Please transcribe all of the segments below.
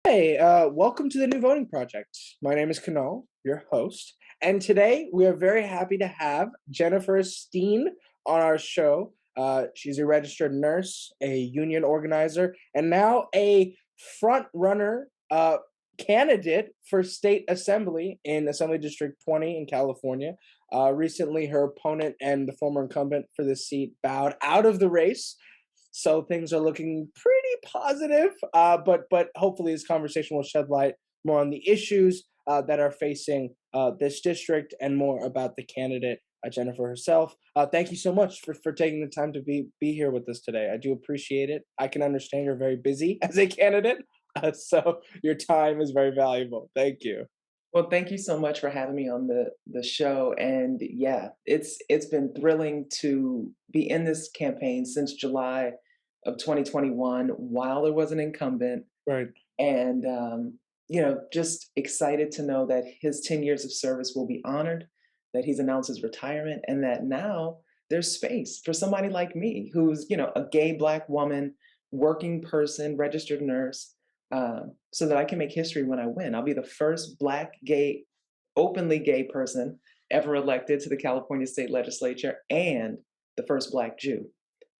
Hey, welcome to the New Voting Project. My name is Kanal, your host, and today we are very happy to have Jennifer Esteen on our show. She's a registered nurse, a union organizer, and now a front runner candidate for state assembly in Assembly District 20 in California. Recently, her opponent and the former incumbent for the seat bowed out of the race, so things are looking pretty positive. But hopefully this conversation will shed light more on the issues that are facing this district and more about the candidate Jennifer herself. Thank you so much for taking the time to be here with us today. I do appreciate it. I can understand you're very busy as a candidate, so your time is very valuable. Thank you. Well, thank you so much for having me on the show. And yeah, it's been thrilling to be in this campaign since July of 2021 while there was an incumbent. Right. And just excited to know that his 10 years of service will be honored, that he's announced his retirement, and that now there's space for somebody like me who's, a gay Black woman, working person, registered nurse, so that I can make history when I win. I'll be the first Black, gay, openly gay person ever elected to the California state legislature and the first Black Jew.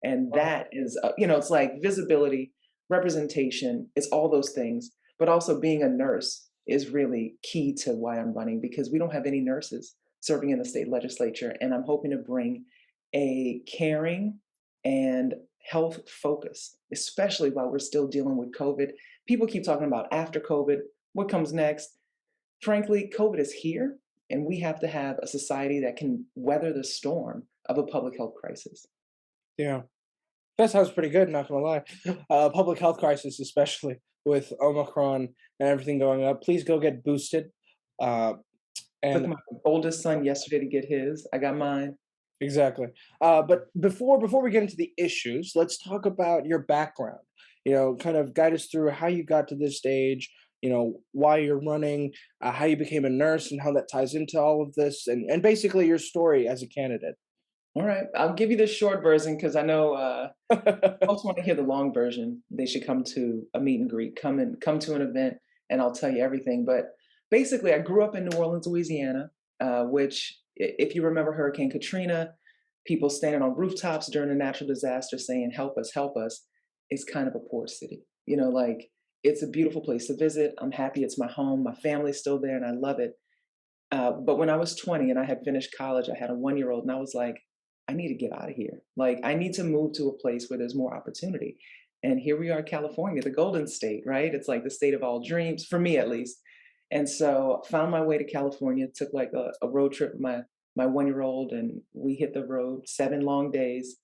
And Wow. that is, it's like visibility, representation, it's all those things. But also being a nurse is really key to why I'm running because we don't have any nurses serving in the state legislature. And I'm hoping to bring a caring and health focus, especially while we're still dealing with COVID. People keep talking about after COVID, what comes next. Frankly, COVID is here, and we have to have a society that can weather the storm of a public health crisis. Yeah. That sounds pretty good, not gonna lie. Public health crisis, especially with Omicron and everything going up. Please go get boosted. Uh, Took and my oldest son yesterday to get his. I got mine. exactly. But before we get into the issues, let's talk about your background. Kind of guide us through how you got to this stage. Why you're running, how you became a nurse, and how that ties into all of this, and basically your story as a candidate. All right, I'll give you the short version because I know folks want to hear the long version. They should come to a meet and greet, come to an event, and I'll tell you everything. But basically, I grew up in New Orleans, Louisiana, which, if you remember Hurricane Katrina, people standing on rooftops during a natural disaster saying, help us," is kind of a poor city. Like it's a beautiful place to visit. I'm happy it's my home. My family's still there, and I love it. But when I was 20 and I had finished college, I had a 1 year old, and I was like, I need to get out of here. Like, I need to move to a place where there's more opportunity. And here we are, California, the Golden State, right? It's like the state of all dreams, for me at least. And so found my way to California, took like a road trip with my 1 year old, and we hit the road 7 long days,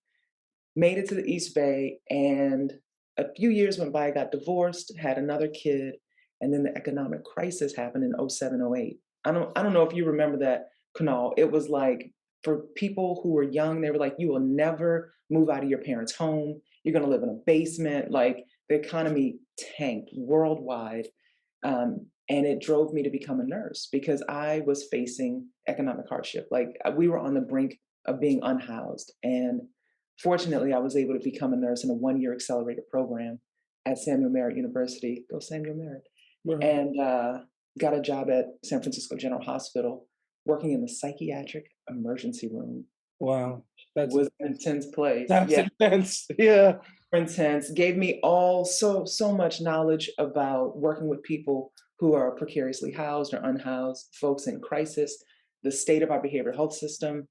made it to the East Bay. And a few years went by, I got divorced, had another kid, and then the economic crisis happened in '07, '08. I don't know if you remember that, Kunal. It was like for people who were young, they were like, you will never move out of your parents' home. You're gonna live in a basement. Like the economy tanked worldwide. And it drove me to become a nurse because I was facing economic hardship. Like we were on the brink of being unhoused. And fortunately, I was able to become a nurse in a 1 year accelerated program at Samuel Merritt University. Go Samuel Merritt. Right. And got a job at San Francisco General Hospital working in the psychiatric emergency room. Wow, that's Was an intense place. that's Yeah, intense. Yeah. intense. Gave me all so much knowledge about working with people who are precariously housed or unhoused, folks in crisis, the state of our behavioral health system.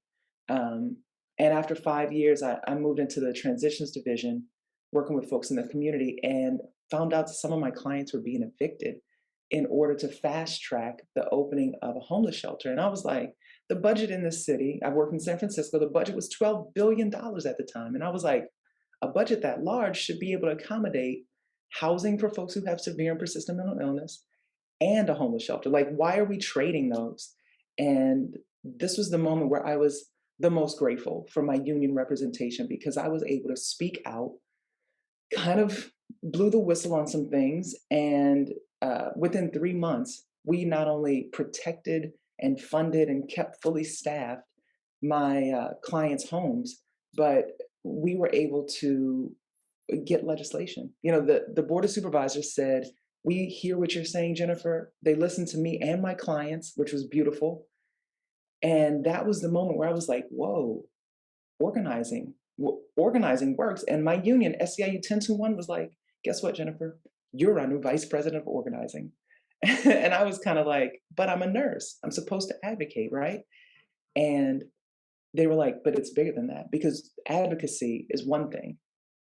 Um, and after 5 years, I moved into the transitions division, working with folks in the community, and found out that some of my clients were being evicted in order to fast track the opening of a homeless shelter. And I was like, the budget in this city, I worked in San Francisco, the budget was $12 billion at the time. And I was like, a budget that large should be able to accommodate housing for folks who have severe and persistent mental illness and a homeless shelter. Like, why are we trading those? And this was the moment where I was the most grateful for my union representation because I was able to speak out, kind of blew the whistle on some things. And within 3 months, we not only protected and funded and kept fully staffed my clients' homes, but we were able to get legislation. The Board of Supervisors said We hear what you're saying, Jennifer. They listen to me and my clients, which was beautiful. And that was the moment where I was like, whoa, organizing works. And my union, SEIU 1021, was like, guess what, Jennifer? You're our new vice president of organizing. And I was kind of like, but I'm a nurse. I'm supposed to advocate, right? And they were like, but it's bigger than that because advocacy is one thing.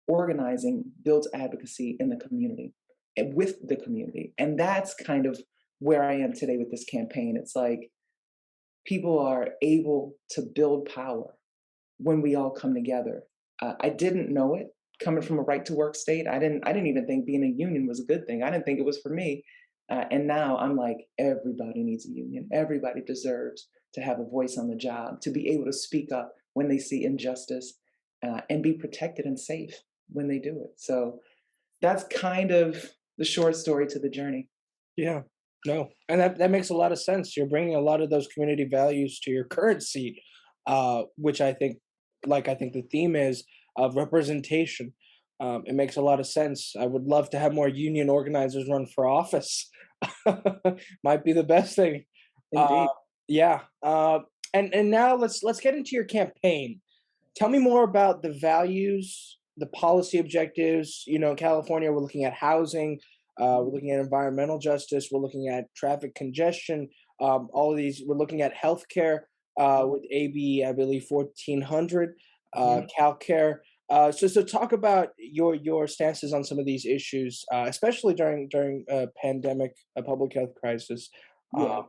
Organizing builds advocacy in the community and with the community. And that's kind of where I am today with this campaign. It's like people are able to build power when we all come together. I didn't know it coming from a right to work state. I didn't even think being a union was a good thing. I didn't think it was for me. And now I'm like, everybody needs a union. Everybody deserves to have a voice on the job, to be able to speak up when they see injustice, and be protected and safe when they do it. So that's kind of the short story to the journey. Yeah. No. And that makes a lot of sense. You're bringing a lot of those community values to your current seat, which I think, I think the theme is of representation. It makes a lot of sense. I would love to have more union organizers run for office. Might be the best thing. Uh, Indeed. yeah. And now let's get into your campaign. Tell me more about the values, the policy objectives. In California, we're looking at housing, we're looking at environmental justice, we're looking at traffic congestion. All of these, we're looking at healthcare with AB, I believe, 1400, Mhm. CalCare. So talk about your stances on some of these issues, especially during a pandemic, a public health crisis, Yeah.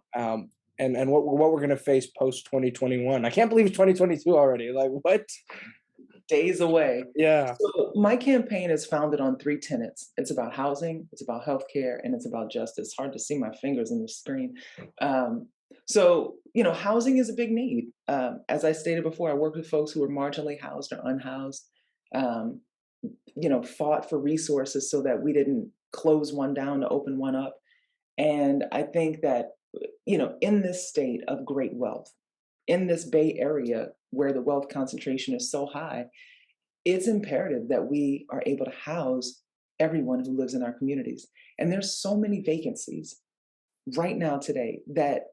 and what we're going to face post 2021. I can't believe it's 2022 already. Like what? Days away. Yeah. So my campaign is founded on three tenets. It's about housing, it's about healthcare, and it's about justice. Hard to see my fingers in the screen. Um, housing is a big need. As I stated before, I worked with folks who were marginally housed or unhoused. Um, fought for resources so that we didn't close one down to open one up. And I think that, in this state of great wealth, in this Bay Area where the wealth concentration is so high, it's imperative that we are able to house everyone who lives in our communities. And there's so many vacancies right now today that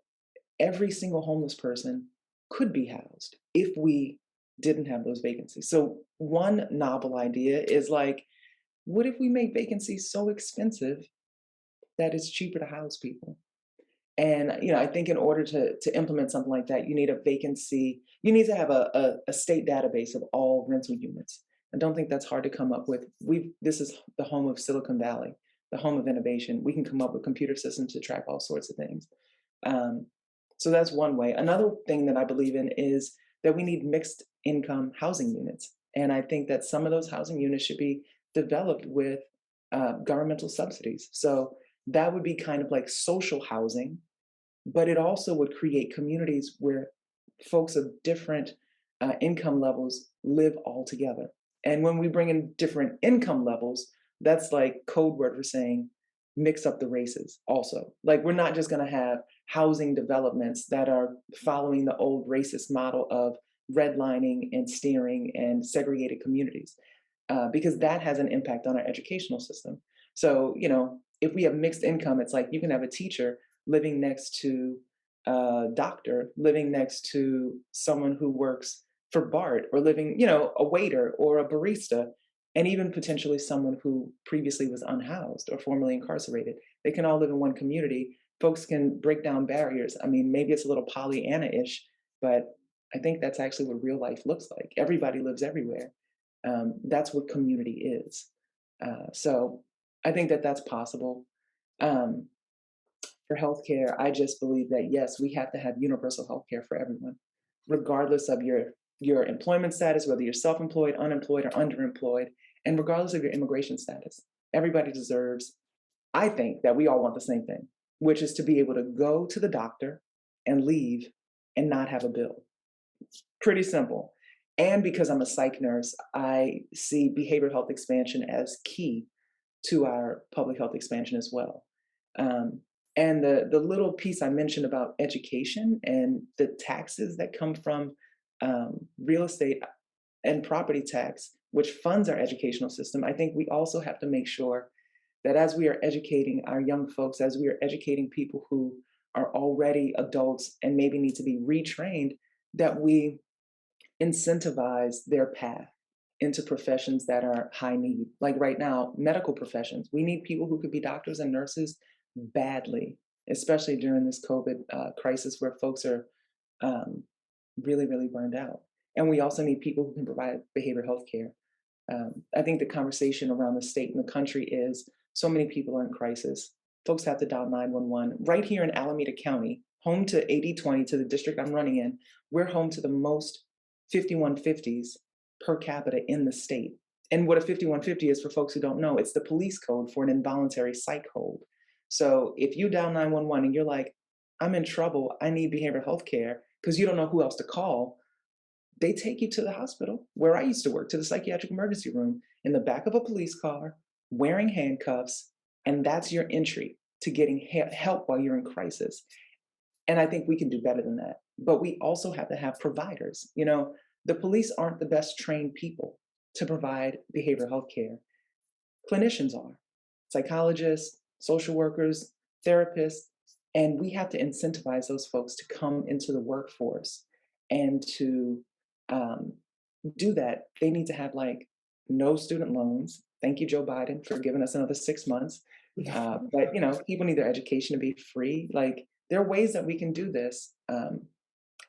every single homeless person could be housed if we didn't have those vacancies. So one novel idea is like, what if we make vacancies so expensive that it's cheaper to house people? And I think in order to implement something like that, you need a vacancy. You need to have a state database of all rental units. I don't think that's hard to come up with. This is the home of Silicon Valley, the home of innovation. We can come up with computer systems to track all sorts of things. Um, so that's one way. Another thing that I believe in is that we need mixed income housing units, and I think that some of those housing units should be developed with governmental subsidies. So that would be kind of like social housing, but it also would create communities where folks of different income levels live all together. And when we bring in different income levels, that's like code word for saying mix up the races also. Like we're not just going to have housing developments that are following the old racist model of redlining and steering and segregated communities, because that has an impact on our educational system. So, if we have mixed income, it's like you can have a teacher living next to a doctor, living next to someone who works for BART, or living, a waiter or a barista, and even potentially someone who previously was unhoused or formerly incarcerated. They can all live in one community. Folks can break down barriers. I mean, maybe it's a little Pollyanna ish, but I think that's actually what real life looks like. Everybody lives everywhere. That's what community is. So I think that that's possible. Um, for healthcare, I just believe that yes, we have to have universal healthcare for everyone, regardless of your employment status, whether you're self-employed, unemployed, or underemployed, and regardless of your immigration status. Everybody deserves. I think that we all want the same thing, which is to be able to go to the doctor and leave and not have a bill. Pretty simple. And because I'm a psych nurse, I see behavioral health expansion as key to our public health expansion as well. Um, and the little piece I mentioned about education and the taxes that come from real estate and property tax, which funds our educational system, I think we also have to make sure that as we are educating our young folks, as we are educating people who are already adults and maybe need to be retrained, that we incentivize their path into professions that are high need. Like right now, medical professions. We need people who could be doctors and nurses badly, especially during this COVID crisis where folks are um, really, really burned out. And we also need people who can provide behavioral health care. I think the conversation around the state and the country is so many people are in crisis. Folks have to dial 911. Right here in Alameda County, home to 80/20 to the district I'm running in, we're home to the most 5150s per capita in the state. And what a 5150 is, for folks who don't know, it's the police code for an involuntary psych hold. So if you dial 911 and you're like, I'm in trouble, I need behavioral health care, because you don't know who else to call, they take you to the hospital where I used to work, to the psychiatric emergency room in the back of a police car, wearing handcuffs, and that's your entry to getting help while you're in crisis. And I think we can do better than that. But we also have to have providers. You know, the police aren't the best trained people to provide behavioral health care. Clinicians are, psychologists, social workers, therapists, and we have to incentivize those folks to come into the workforce and to um, do that. They need to have like no student loans. Thank you, Joe Biden, for giving us another 6 months. But you know, people need their education to be free. Like there are ways that we can do this,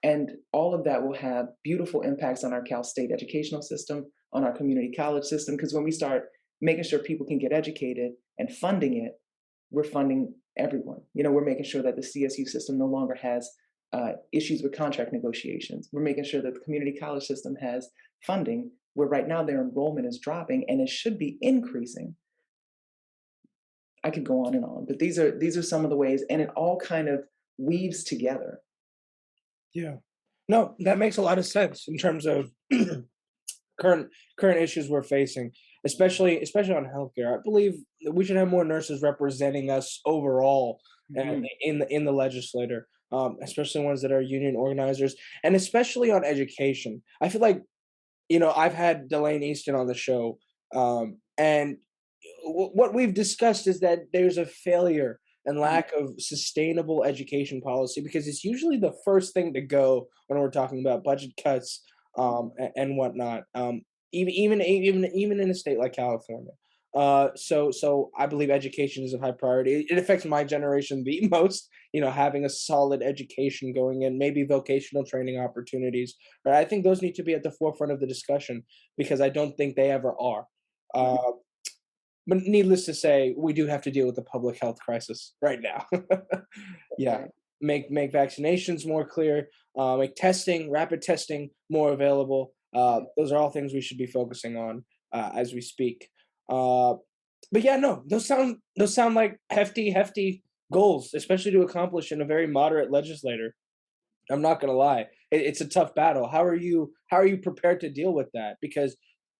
and all of that will have beautiful impacts on our Cal State educational system, on our community college system. Because when we start making sure people can get educated and funding it, we're funding everyone. You know, we're making sure that the CSU system no longer has issues with contract negotiations. We're making sure that the community college system has funding, where right now their enrollment is dropping and it should be increasing. I could go on, but these are some of the ways, and it all kind of weaves together. Yeah. No, that makes a lot of sense in terms of current current issues we're facing, especially on healthcare. I believe that we should have more nurses representing us overall Mhm. in the legislature, especially ones that are union organizers, and especially on education. I feel like I've had Delane Easton on the show, and what we've discussed is that there's a failure and Mhm. lack of sustainable education policy because it's usually the first thing to go when we're talking about budget cuts and whatnot. Even in a state like California. So I believe education is a high priority. It affects my generation the most. Having a solid education going in, maybe vocational training opportunities. Right, I think those need to be at the forefront of the discussion because I don't think they ever are. Right. Uh, but needless to say, we do have to deal with the public health crisis right now. Yeah, Right. make vaccinations more clear, make rapid testing more available. Right. Those are all things we should be focusing on as we speak. Uh, but yeah, no, those sound like hefty goals, especially to accomplish in a very moderate legislator. I'm not gonna lie, it's a tough battle. How are you prepared to deal with that? Because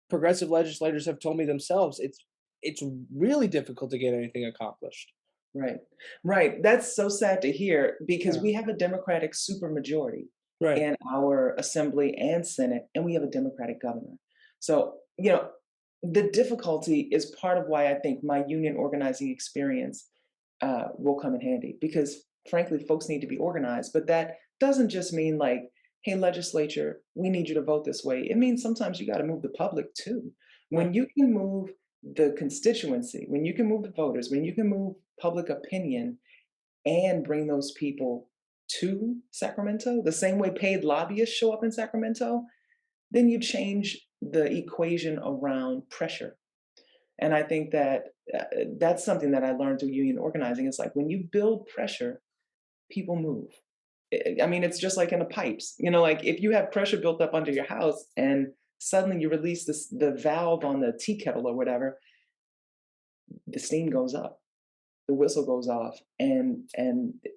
progressive legislators have told me themselves it's really difficult to get anything accomplished. Right. Right. That's so sad to hear because Yeah. we have a Democratic supermajority Right. in our assembly and Senate, and we have a Democratic governor. So, you know, the difficulty is part of why I think my union organizing experience will come in handy because, frankly, folks need to be organized. But that doesn't just mean like, hey, legislature, we need you to vote this way. It means sometimes you got to move the public too. Right. When you can move the constituency, when you can move the voters, when you can move public opinion and bring those people to Sacramento, the same way paid lobbyists show up in Sacramento, then you change the equation around pressure. And I think that that's something that I learned through union organizing. It's like when you build pressure, people move. I mean, it's just like in the pipes. You know, like if you have pressure built up under your house and suddenly you release the valve on the tea kettle or whatever, the steam goes up, the whistle goes off, and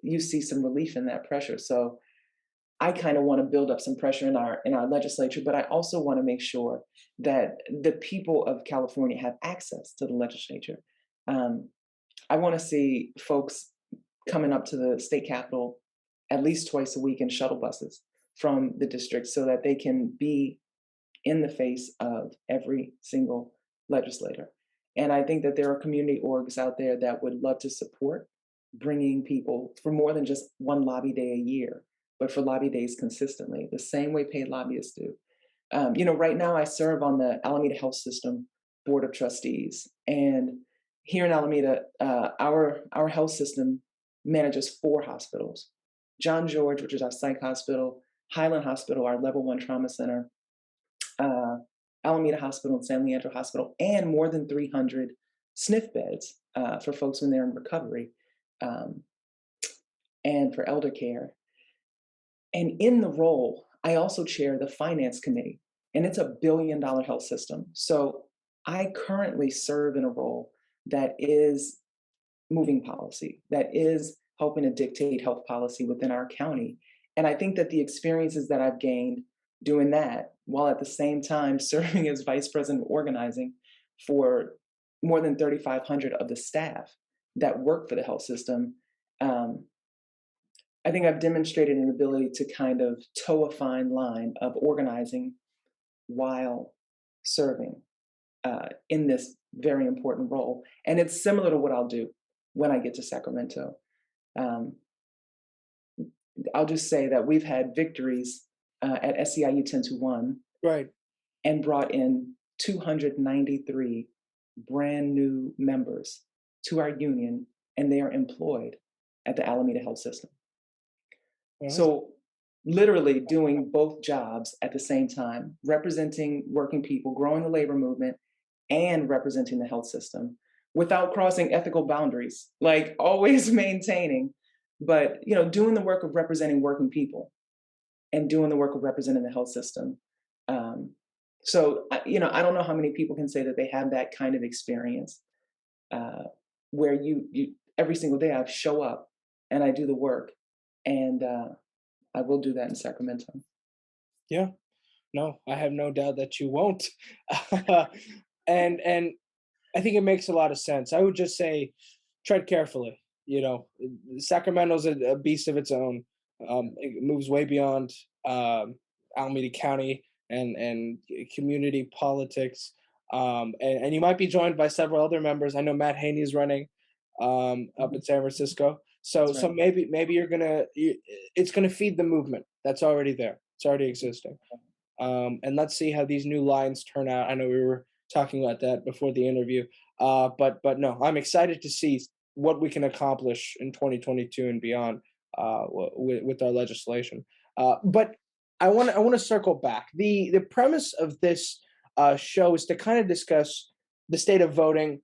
you see some relief in that pressure. So I kind of want to build up some pressure in our legislature, but I also want to make sure that the people of California have access to the legislature. Um, I want to see folks coming up to the state capitol at least twice a week in shuttle buses from the district so that they can be in the face of every single legislator. And I think that there are community orgs out there that would love to support bringing people for more than just one lobby day a year, but for lobby days consistently, the same way paid lobbyists do. Right now I serve on the Alameda Health System Board of Trustees, and here in Alameda, our health system manages four hospitals: John George, which is our psych hospital; Highland Hospital, our level one trauma center; uh, Alameda Hospital and San Leandro Hospital, and more than 300 SNF beds for folks when they're in recovery, um, and for elder care. And in the role, I also chair the finance committee, and it's $1 billion health system. So I currently serve in a role that is moving policy, that is helping to dictate health policy within our county. And I think that the experiences that I've gained doing that, while at the same time serving as vice president of organizing for more than 3,500 of the staff that work for the health system, um, I think I've demonstrated an ability to kind of toe a fine line of organizing while serving in this very important role. And it's similar to what I'll do when I get to Sacramento. Um, I'll just say that we've had victories at SEIU 10 to 1 Right. and brought in 293 brand new members to our union, and they are employed at the Alameda Health System. Well, So, literally doing both jobs at the same time, representing working people, growing the labor movement, and representing the health system without crossing ethical boundaries, like always maintaining, but doing the work of representing working people and doing the work of representing the health system. Um, I don't know how many people can say that they have that kind of experience uh, where you every single day I show up and I do the work, and I will do that in Sacramento. yeah. No, I have no doubt that you won't. And I think it makes a lot of sense. I would just say tread carefully. Sacramento's a beast of its own. It moves way beyond Alameda County and community politics. And you might be joined by several other members. I know Matt Haney is running up Mhm. in San Francisco. So That's so right. maybe it's gonna feed the movement that's already there. It's already existing. And let's see how these new lines turn out. I know we were talking about that before the interview, but no, I'm excited to see what we can accomplish in 2022 and beyond with our legislation. But I want to circle back. The premise of this show is to kind of discuss the state of voting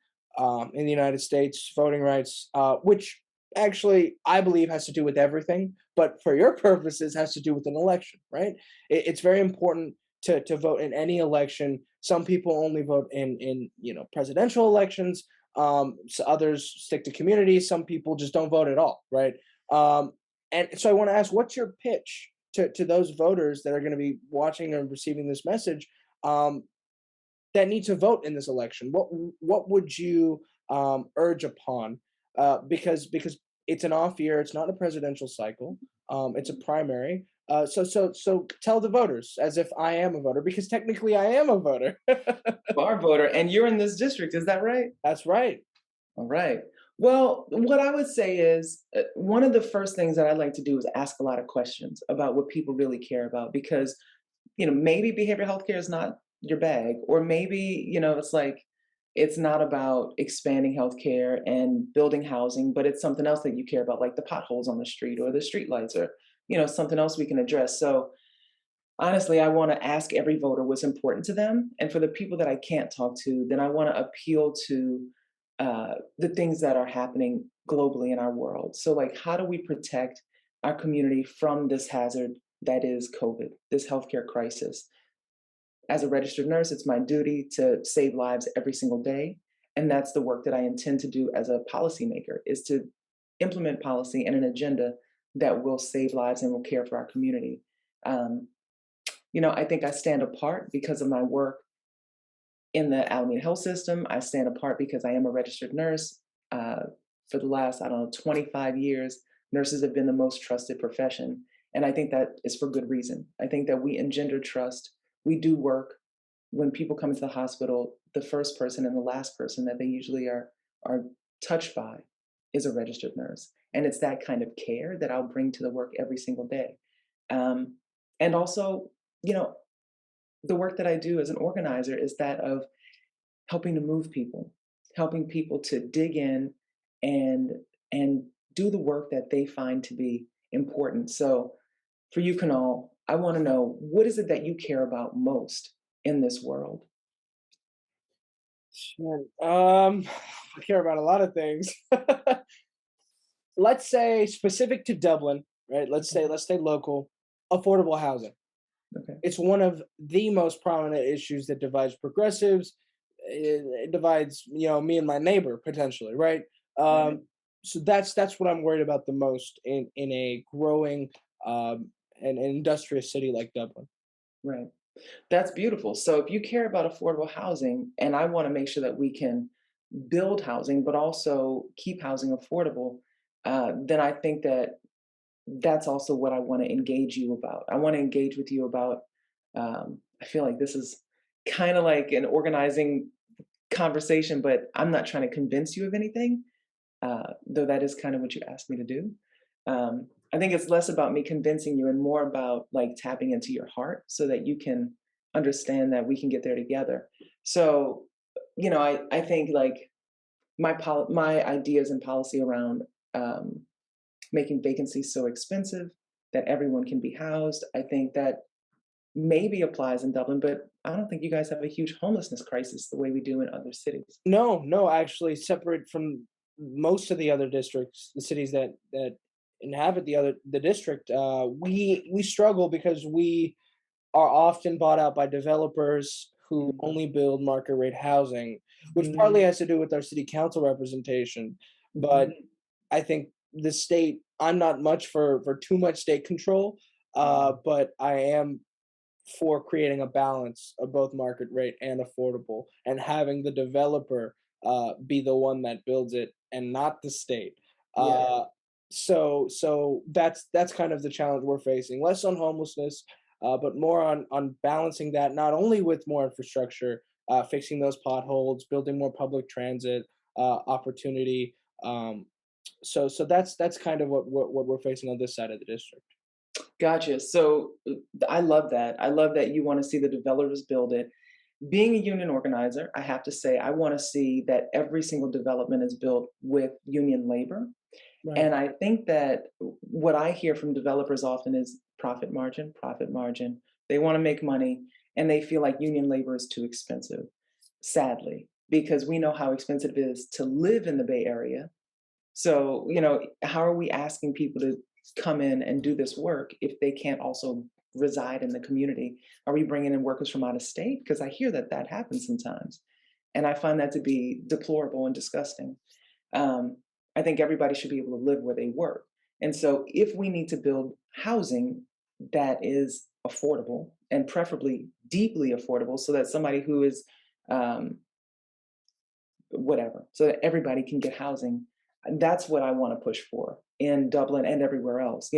in the United States, voting rights, which actually I believe has to do with everything, but for your purposes has to do with an election, right? It's very important to vote in any election. Some people only vote in presidential elections. So others stick to communities. Some people just don't vote at all, right? Um, and so I want to ask, what's your pitch to those voters that are going to be watching and receiving this message um, that need to vote in this election? What would you urge upon? Because it's an off year. It's not a presidential cycle. It's a primary. So tell the voters as if I am a voter, because technically I am a voter. You are a voter, and you're in this district. Is that right? That's right. All right. Well, what I would say is one of the first things that I'd like to do is ask a lot of questions about what people really care about, because maybe behavioral health care is not your bag, or maybe it's like it's not about expanding healthcare and building housing, but it's something else that you care about, like the potholes on the street or the street lights, or something else we can address. So honestly, I want to ask every voter what's important to them, and for the people that I can't talk to, then I want to appeal to the things that are happening globally in our world. So, like, how do we protect our community from this hazard that is COVID, this healthcare crisis? As a registered nurse, it's my duty to save lives every single day. And that's the work that I intend to do as a policymaker, is to implement policy and an agenda that will save lives and will care for our community. Um, I think I stand apart because of my work in the Alameda Health System. I stand apart because I am a registered nurse. Uh, for the last, I don't know, 25 years, nurses have been the most trusted profession. And I think that is for good reason. I think that we engender trust. We do work when people come into the hospital, the first person and the last person that they usually are touched by is a registered nurse. And it's that kind of care that I'll bring to the work every single day. Um, and also, you know, the work that I do as an organizer is that of helping to move people, helping people to dig in and and do the work that they find to be important. So for you, Kanal, I want to know, what is it that you care about most in this world? Sure. I care about a lot of things. Let's say specific to Dublin, right? Okay. Let's stay local. Affordable housing. Okay. It's one of the most prominent issues that divides progressives. It divides, me and my neighbor potentially, right? Right. Um, so that's what I'm worried about the most in a growing and industrious city like Dublin. Right. That's beautiful. So if you care about affordable housing, and I want to make sure that we can build housing, but also keep housing affordable, then I think that that's also what I want to engage you about. I want to engage with you about. I feel like this is kind of like an organizing conversation, but I'm not trying to convince you of anything, though that is kind of what you asked me to do. I think it's less about me convincing you and more about like tapping into your heart so that you can understand that we can get there together. So, I think like my ideas and policy around um, making vacancies so expensive that everyone can be housed. I think that maybe applies in Dublin, but I don't think you guys have a huge homelessness crisis the way we do in other cities. No, no, actually, separate from most of the other districts, the cities that inhabit the district, we struggle because we are often bought out by developers who Mhm. only build market rate housing, which partly Mhm. has to do with our city council representation. But Mhm. I think the state, I'm not much for too much state control, but I am for creating a balance of both market rate and affordable, and having the developer be the one that builds it and not the state. Yeah. So that's kind of the challenge we're facing. Less on homelessness, but more on balancing that not only with more infrastructure, fixing those potholes, building more public transit opportunity. Um, so that's kind of what we're facing on this side of the district. Gotcha. So I love that. I love that you want to see the developers build it. Being a union organizer, I have to say, I want to see that every single development is built with union labor. Right. And I think that what I hear from developers often is profit margin, profit margin. They want to make money and they feel like union labor is too expensive, sadly, because we know how expensive it is to live in the Bay Area. So, how are we asking people to come in and do this work if they can't also reside in the community? Are we bringing in workers from out of state? Because I hear that that happens sometimes. And I find that to be deplorable and disgusting. Um, I think everybody should be able to live where they work. And so, if we need to build housing that is affordable and preferably deeply affordable, so that somebody who is um, whatever, so that everybody can get housing, that's what I want to push for in Dublin and everywhere else.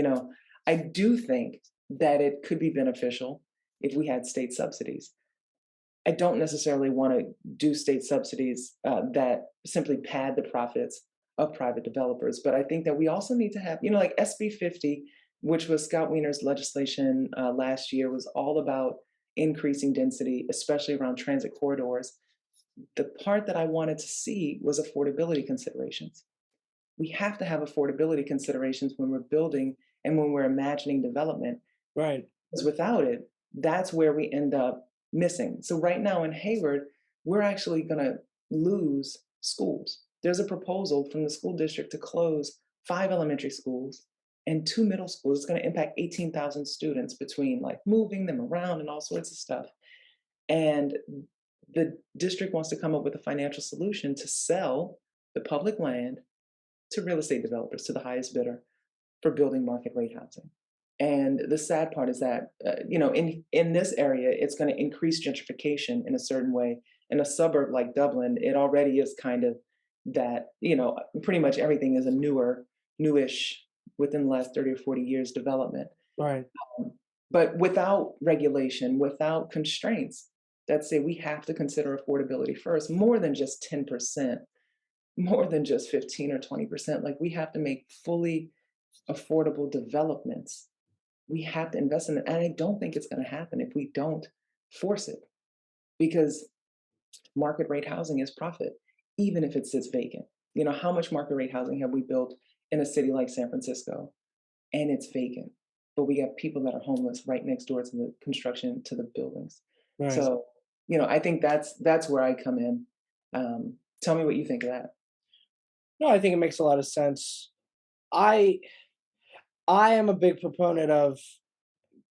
I do think that it could be beneficial if we had state subsidies. I don't necessarily want to do state subsidies that simply pad the profits of private developers, but I think that we also need to have, like SB 50, which was Scott Wiener's legislation last year, was all about increasing density, especially around transit corridors. The part that I wanted to see was affordability considerations. We have to have affordability considerations when we're building and when we're imagining development, Right. because without it, that's where we end up missing. So right now in Hayward, we're actually going to lose schools. There's a proposal from the school district to close 5 elementary schools and 2 middle schools. It's going to impact 18,000 students between like moving them around and all sorts of stuff. And the district wants to come up with a financial solution to sell the public land to real estate developers, to the highest bidder, for building market rate housing. And the sad part is that, in this area, it's going to increase gentrification in a certain way. In a suburb like Dublin, it already is kind of that, pretty much everything is a newish, within the last 30 or 40 years development. Right. But without regulation, without constraints, that say we have to consider affordability first, more than just 10%, more than just 15 or 20%. Like we have to make fully affordable developments. We have to invest in it. And I don't think it's going to happen if we don't force it, because market rate housing is profit, even if it sits vacant. You know, how much market rate housing have we built in a city like San Francisco and it's vacant? But we have people that are homeless right next door to the construction, to the buildings. Right. So, I think that's where I come in. Tell me what you think of that. No, I think it makes a lot of sense. I I am a big proponent of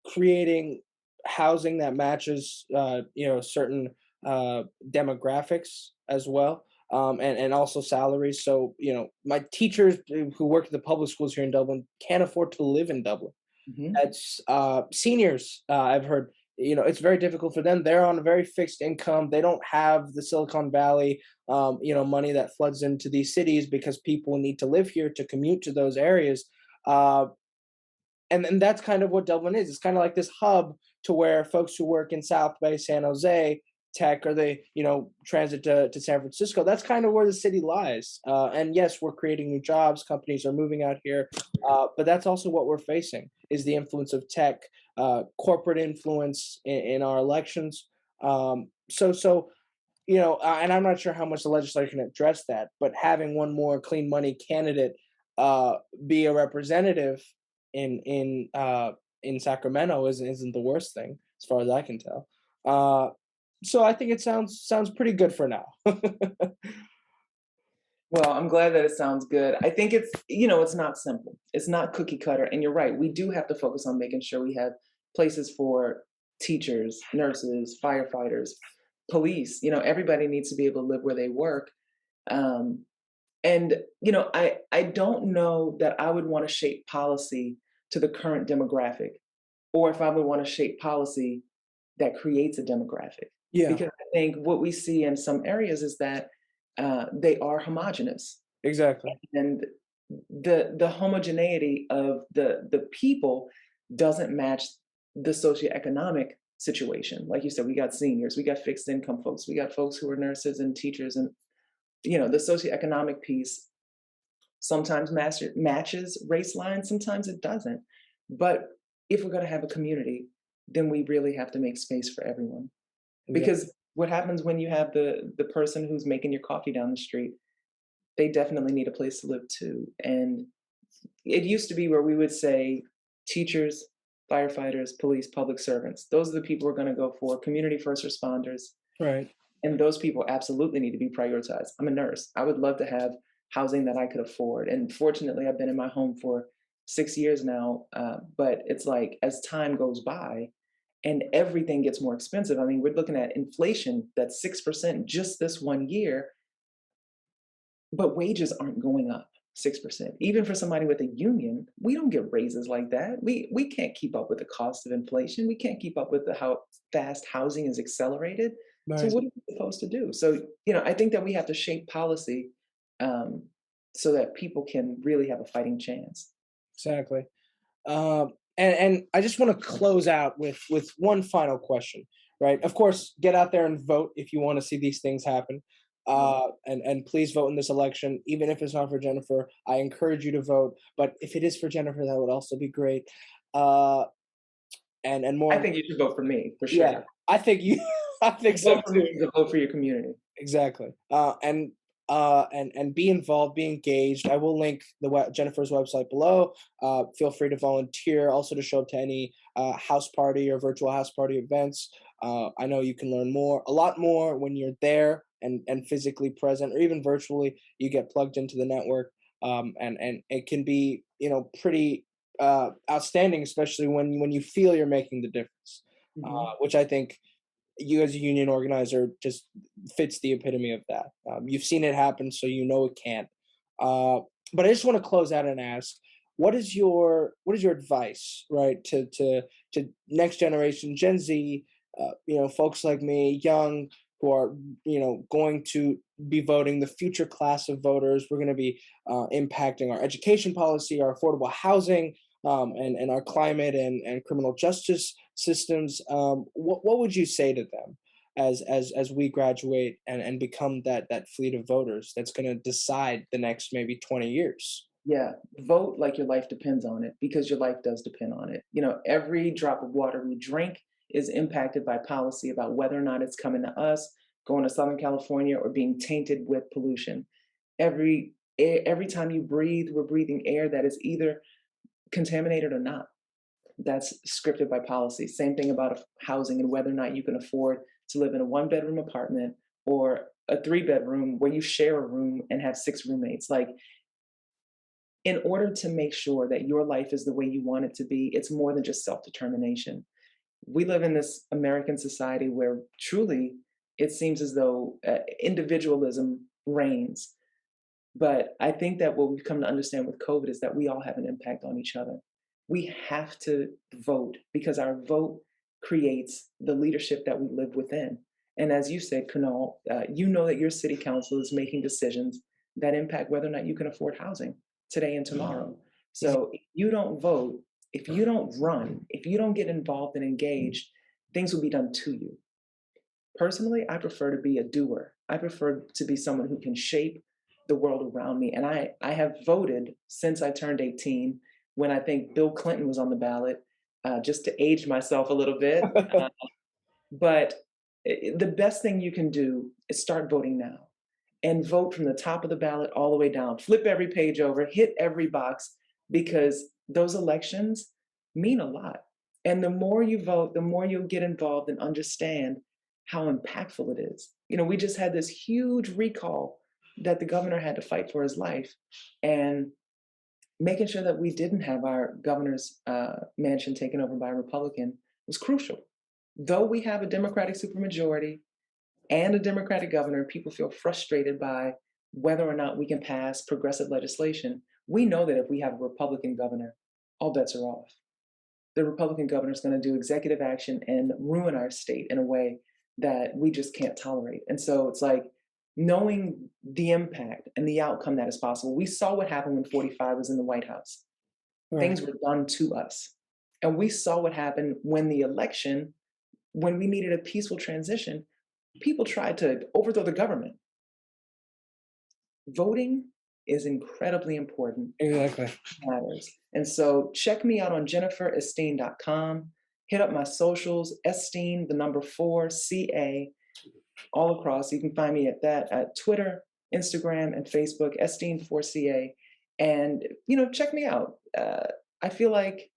creating housing that matches, certain demographics as well, and also salaries. So, my teachers who work at the public schools here in Dublin can't afford to live in Dublin. Hmm. That's seniors. I've heard. It's very difficult for them. They're on a very fixed income. They don't have the Silicon Valley, money that floods into these cities because people need to live here to commute to those areas. Uh, and that's kind of what Dublin is. It's kind of like this hub to where folks who work in South Bay, San Jose, tech, or they, transit to San Francisco. That's kind of where the city lies. And yes, we're creating new jobs. Companies are moving out here, but that's also what we're facing is the influence of tech, corporate influence in our elections. And I'm not sure how much the legislature can address that, but having one more clean money candidate uh, be a representative in Sacramento isn't the worst thing as far as I can tell. Uh, so I think it sounds pretty good for now. Well, I'm glad that it sounds good. I think it's not simple. It's not cookie cutter. And you're right. We do have to focus on making sure we have places for teachers, nurses, firefighters, police. Everybody needs to be able to live where they work. Um, and, I don't know that I would want to shape policy to the current demographic, or if I would want to shape policy that creates a demographic. Yeah, Because I think what we see in some areas is that they are homogenous, exactly. and the homogeneity of the people doesn't match the socioeconomic situation. Like you said, we got seniors, we got fixed income folks, we got folks who are nurses and teachers, and the socioeconomic piece sometimes matches race lines, sometimes it doesn't. But if we're going to have a community, then we really have to make space for everyone. Exactly. Because what happens when you have the person who's making your coffee down the street, they definitely need a place to live too. And it used to be where we would say teachers, firefighters, police, public servants. Those are the people we're going to go for. Community first responders, Right. and those people absolutely need to be prioritized. I'm a nurse. I would love to have housing that I could afford. And fortunately, I've been in my home for 6 years now. But it's like as time goes by and everything gets more expensive. I mean, we're looking at inflation that's 6% just this one year, but wages aren't going up 6%. Even for somebody with a union, we don't get raises like that. We can't keep up with the cost of inflation. We can't keep up with how fast housing is accelerated. So Right. what are we supposed to do? So, I think that we have to shape policy um, so that people can really have a fighting chance. Exactly. And I just want to close out with one final question, right? Of course, get out there and vote if you want to see these things happen. Right. And please vote in this election, even if it's not for Jennifer. I encourage you to vote, but if it is for Jennifer, that would also be great. Uh, and I more, think you should vote for me for yeah, sure. I think you, I think so Vote for me too. is a vote for your community. Exactly. And be involved, be engaged. I will link Jennifer's website below. Feel free to volunteer, also to show up to any house party or virtual house party events. I know you can learn a lot more when you're there and physically present, or even virtually. You get plugged into the network, and it can be pretty outstanding, especially when you feel you're making the difference, Mhm. which I think you as a union organizer just fits the epitome of that. You've seen it happen, so you know it can. Uh, but I just want to close out and ask, what is your advice, right, to next generation, Gen Z, folks like me, young, who are going to be voting, the future class of voters. We're going to be impacting our education policy, our affordable housing, and our climate and criminal justice systems. What would you say to them as we graduate and become that fleet of voters that's going to decide the next maybe 20 years. Yeah, vote like your life depends on it because your life does depend on it. You know, every drop of water we drink is impacted by policy about whether or not it's coming to us, going to Southern California, or being tainted with pollution. Every time you breathe, we're breathing air that is either contaminated or not. That's scripted by policy. Same thing about housing and whether or not you can afford to live in a one-bedroom apartment or a three-bedroom where you share a room and have six roommates. Like, in order to make sure that your life is the way you want it to be, it's more than just self-determination. We live in this American society where truly it seems as though individualism reigns. But I think that what we've come to understand with COVID is that we all have an impact on each other. We have to vote because our vote creates the leadership that we live within. And as you said, Kunal, you know that your city council is making decisions that impact whether or not you can afford housing today and tomorrow. So if you don't vote, if you don't run, if you don't get involved and engaged, things will be done to you. Personally, I prefer to be a doer. I prefer to be someone who can shape the world around me. And I have voted since I turned 18 when I think Bill Clinton was on the ballot, just to age myself a little bit. But the best thing you can do is start voting now and vote from the top of the ballot all the way down. Flip every page over, hit every box, because those elections mean a lot. And the more you vote, the more you'll get involved and understand how impactful it is. You know, we just had this huge recall that the governor had to fight for his life. And making sure that we didn't have our governor's mansion taken over by a Republican was crucial. Though we have a Democratic supermajority and a Democratic governor, people feel frustrated by whether or not we can pass progressive legislation. We know that if we have a Republican governor, all bets are off. The Republican governor is going to do executive action and ruin our state in a way that we just can't tolerate. And so it's like knowing the impact and the outcome that is possible. We saw what happened when 45 was in the White House. Right. Things were done to us. And we saw what happened when the election, when we needed a peaceful transition, people tried to overthrow the government. Voting is incredibly important, Exactly. matters. And so check me out on jenniferesteen.com. Hit up my socials, Esteen, the number 4CA, all across. You can find me at that at Twitter, Instagram, and Facebook, Esteen4CA. And, you know, check me out. I feel like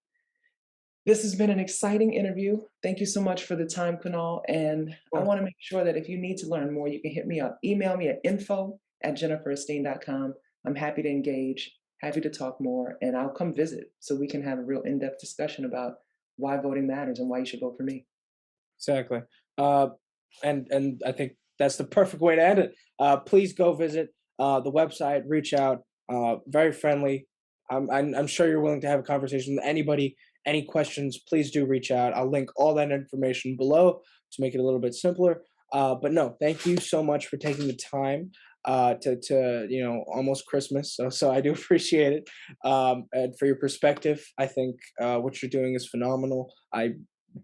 this has been an exciting interview. Thank you so much for the time, Kunal. And I want to make sure that if you need to learn more, you can hit me up. Email me at info@jenniferesteen.com. I'm happy to engage, happy to talk more, and I'll come visit so we can have a real in-depth discussion about why voting matters and why you should vote for me. Exactly. Uh, and I think that's the perfect way to end it. Please go visit the website, reach out. Very friendly. I'm sure you're willing to have a conversation with anybody. Any questions, please do reach out. I'll link all that information below to make it a little bit simpler. But no, thank you so much for taking the time to almost Christmas. So I do appreciate it. And for your perspective, I think what you're doing is phenomenal. I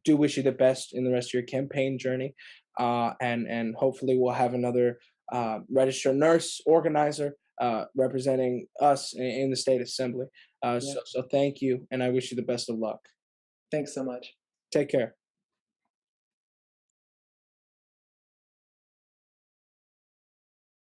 do wish you the best in the rest of your campaign journey. And hopefully we'll have another registered nurse organizer representing us in the state assembly. Yeah. So thank you, and I wish you the best of luck. Thanks so much. Take care.